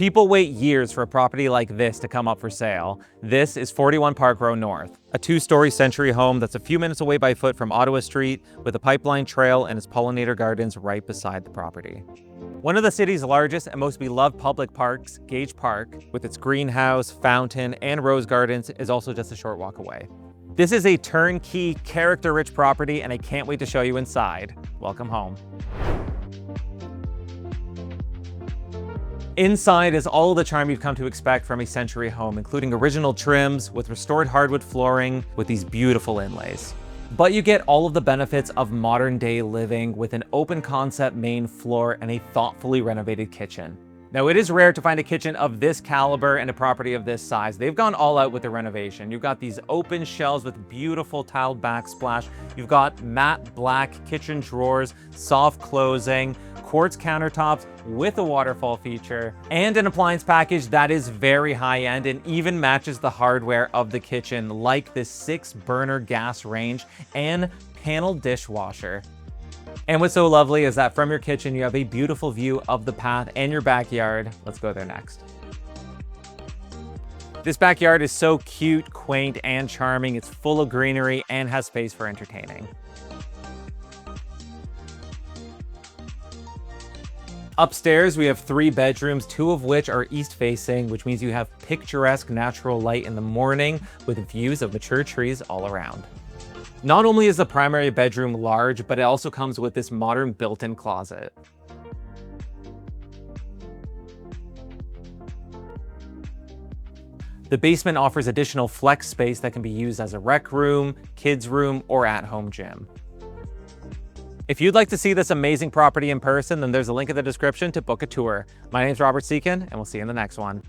People wait years for a property like this to come up for sale. This is 41 Park Row North, a two-story century home that's a few minutes away by foot from Ottawa Street, with a pipeline trail and its pollinator gardens right beside the property. One of the city's largest and most beloved public parks, Gage Park, with its greenhouse, fountain, and rose gardens, is also just a short walk away. This is a turnkey, character-rich property, and I can't wait to show you inside. Welcome home. Inside is all the charm you've come to expect from a century home, including original trims with restored hardwood flooring with these beautiful inlays. But you get all of the benefits of modern day living with an open concept main floor and a thoughtfully renovated kitchen. Now, it is rare to find a kitchen of this caliber and a property of this size. They've gone all out with the renovation. You've got these open shelves with beautiful tiled backsplash. You've got matte black kitchen drawers, soft closing, quartz countertops with a waterfall feature, and an appliance package that is very high-end and even matches the hardware of the kitchen, like this 6-burner gas range and panel dishwasher. And what's so lovely is that from your kitchen, you have a beautiful view of the path and your backyard. Let's go there next. This backyard is so cute, quaint, and charming. It's full of greenery and has space for entertaining. Upstairs, we have 3 bedrooms, 2 of which are east-facing, which means you have picturesque natural light in the morning with views of mature trees all around. Not only is the primary bedroom large, but it also comes with this modern built-in closet. The basement offers additional flex space that can be used as a rec room, kids room, or at-home gym. If you'd like to see this amazing property in person, then there's a link in the description to book a tour. My name's Robert Seekin, and we'll see you in the next one.